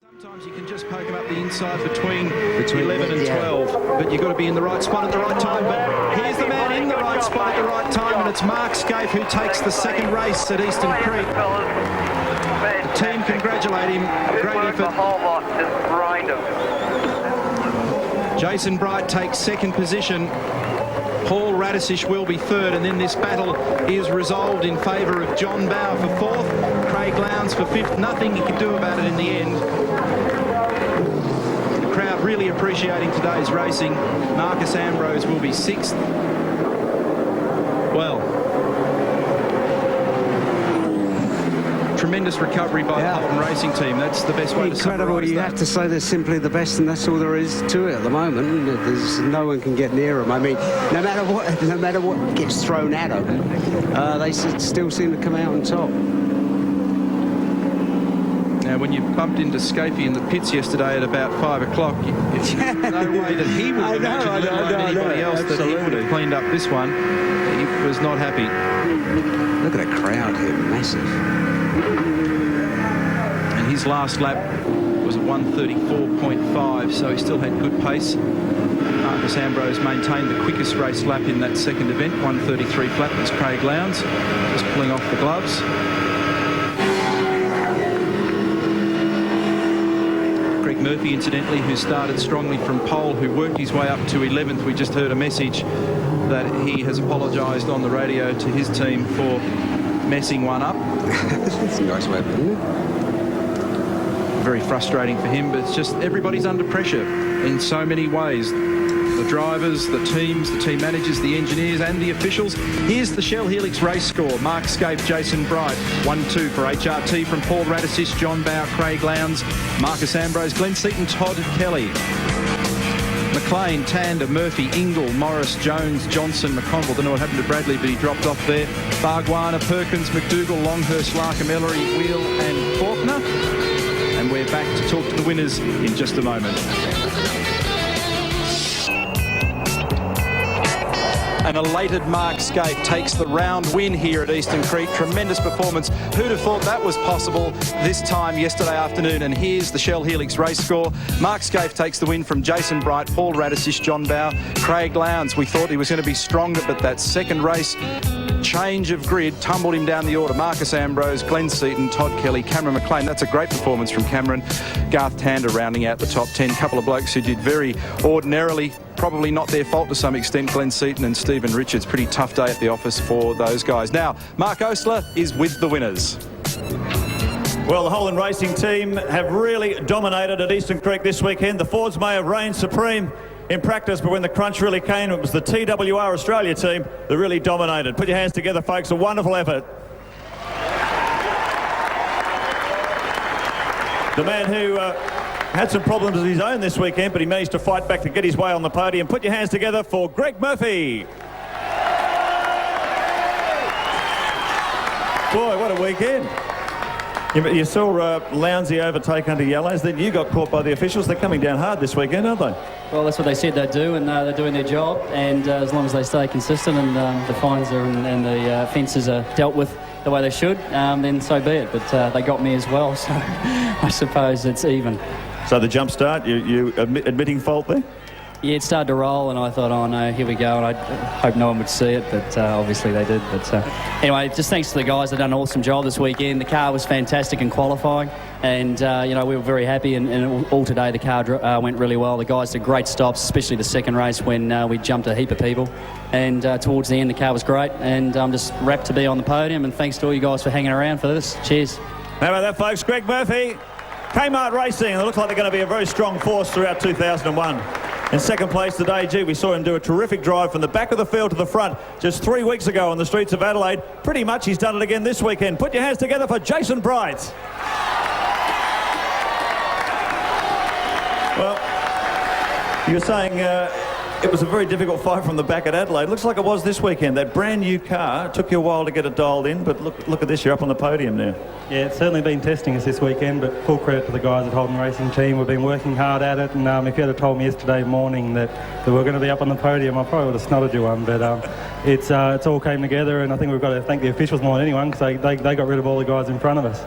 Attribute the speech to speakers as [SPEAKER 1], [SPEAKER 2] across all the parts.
[SPEAKER 1] Sometimes you can just poke them up the inside between 11 and 12, but you've got to be in the right spot at the right time. But here's the man in the right spot at the right time, and it's Mark Scaife who takes the second race at Eastern Creek. The team congratulate him. Great effort. Jason Bright takes second position. Paul Radisish will be third, and then this battle is resolved in favour of John Bower for fourth, Craig Lowndes for fifth. Nothing he could do about it in the end. The crowd really appreciating today's racing. Marcus Ambrose will be sixth. Well, tremendous recovery by the Holden Racing team. That's the best way to summarize that.
[SPEAKER 2] Incredible. You have to say they're simply the best, and that's all there is to it at the moment. There's no one can get near them. I mean, no matter what gets thrown at them, they still seem to come out on top.
[SPEAKER 1] Now, when you bumped into Scaife in the pits yesterday at about 5 o'clock, there's no way that he would have imagined, let alone anybody else, that he would have cleaned up this one. He was not happy.
[SPEAKER 2] Look at the crowd here, massive.
[SPEAKER 1] And his last lap was at 1:34.5, so he still had good pace. Marcus Ambrose maintained the quickest race lap in that second event, 1:33 flat. That's Craig Lowndes, just pulling off the gloves. Greg Murphy, incidentally, who started strongly from pole, who worked his way up to 11th. We just heard a message that he has apologised on the radio to his team for messing one up.
[SPEAKER 2] That's a nice way of putting it.
[SPEAKER 1] Very frustrating for him, but it's just everybody's under pressure in so many ways. The drivers, the teams, the team managers, the engineers and the officials. Here's the Shell Helix race score. Mark Scaife, Jason Bright, 1-2 for HRT from Paul Radisish, John Bower, Craig Lowndes, Marcus Ambrose, Glenn Seaton, Todd Kelly. McLean, Tander, Murphy, Ingle, Morris, Jones, Johnson, McConville. Don't know what happened to Bradley, but he dropped off there. Bargwana, Perkins, McDougall, Longhurst, Larkham, Ellery, Wheel and Faulkner. And we're back to talk to the winners in just a moment. An elated Mark Scaife takes the round win here at Eastern Creek. Tremendous performance. Who'd have thought that was possible this time yesterday afternoon? And here's the Shell Helix race score. Mark Scaife takes the win from Jason Bright, Paul Radisish, John Bower, Craig Lowndes. We thought he was going to be stronger, but that second race change of grid tumbled him down the order. Marcus Ambrose, Glenn Seaton, Todd Kelly, Cameron McLean. That's a great performance from Cameron. Garth Tander rounding out the top 10. Couple of blokes who did very ordinarily, probably not their fault to some extent, Glenn Seaton and Stephen Richards. Pretty tough day at the office for those guys. Now, Mark Osler is with the winners.
[SPEAKER 3] Well, the Holden Racing team have really dominated at Eastern Creek this weekend. The Fords may have reigned supreme in practice, but when the crunch really came, it was the TWR Australia team that really dominated. Put your hands together, folks. A wonderful effort. The man who had some problems of his own this weekend, but he managed to fight back to get his way on the podium. Put your hands together for Greg Murphy. Boy, what a weekend. You saw Lowndesy overtake under yellows, then you got caught by the officials. They're coming down hard this weekend, aren't they?
[SPEAKER 4] Well, that's what they said they'd do, and they're doing their job. And as long as they stay consistent and the fines and the fences are dealt with the way they should, then so be it. But they got me as well, so I suppose it's even.
[SPEAKER 3] So the jump start, you admitting fault there?
[SPEAKER 4] Yeah, it started to roll, and I thought, oh no, here we go. And I hope no one would see it, but obviously they did. But anyway, just thanks to the guys. They've done an awesome job this weekend. The car was fantastic in qualifying, and we were very happy. And all today, the car went really well. The guys did great stops, especially the second race when we jumped a heap of people. And towards the end, the car was great. And I'm just rapt to be on the podium. And thanks to all you guys for hanging around for this. Cheers.
[SPEAKER 3] How about that, folks? Greg Murphy, Kmart Racing. It looks like they're going to be a very strong force throughout 2001. In second place today, gee, we saw him do a terrific drive from the back of the field to the front just 3 weeks ago on the streets of Adelaide. Pretty much he's done it again this weekend. Put your hands together for Jason Bright. Well, you were saying it was a very difficult fight from the back at Adelaide. Looks like it was this weekend. That brand new car took you a while to get it dialed in, but look at this, you're up on the podium now.
[SPEAKER 5] Yeah, it's certainly been testing us this weekend, but full credit to the guys at Holden Racing team. We've been working hard at it, and if you had told me yesterday morning that we're going to be up on the podium, I probably would have snotted you one, but it's all came together, and I think we've got to thank the officials more than anyone, because they got rid of all the guys in front of us.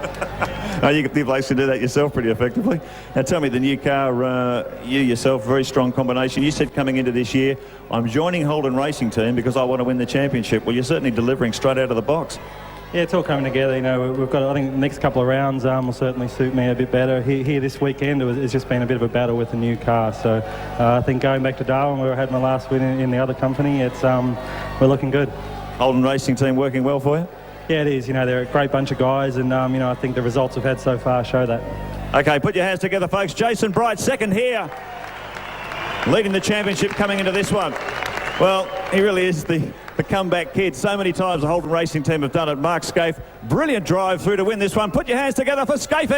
[SPEAKER 3] You've actually to do that yourself pretty effectively. Now tell me, the new car, you yourself, very strong combination. You said coming into this year, I'm joining Holden Racing Team because I want to win the championship. Well, you're certainly delivering straight out of the box.
[SPEAKER 5] Yeah, it's all coming together. You know, we've got, I think, the next couple of rounds will certainly suit me a bit better. Here this weekend, it's just been a bit of a battle with the new car. So I think going back to Darwin, where I had my last win in the other company, it's we're looking good.
[SPEAKER 3] Holden Racing Team working well for you?
[SPEAKER 5] Yeah, it is. You know, they're a great bunch of guys, and you know, I think the results we've had so far show that.
[SPEAKER 3] Okay, put your hands together, folks. Jason Bright, second here, leading the championship coming into this one. Well, he really is the comeback kid. So many times the Holden Racing Team have done it. Mark Scaife, brilliant drive through to win this one. Put your hands together for Scaife.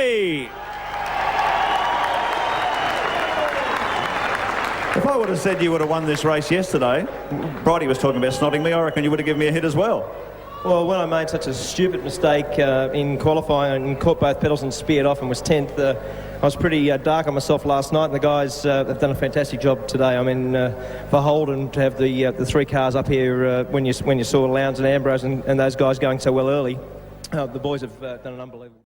[SPEAKER 3] If I would have said you would have won this race yesterday, Bridie was talking about snotting me, I reckon you would have given me a hit as well.
[SPEAKER 6] Well, when I made such a stupid mistake in qualifying and caught both pedals and speared off and was 10th, I was pretty dark on myself last night, and the guys have done a fantastic job today. I mean, for Holden to have the three cars up here when you saw Lowndes and Ambrose and those guys going so well early, the boys have done an unbelievable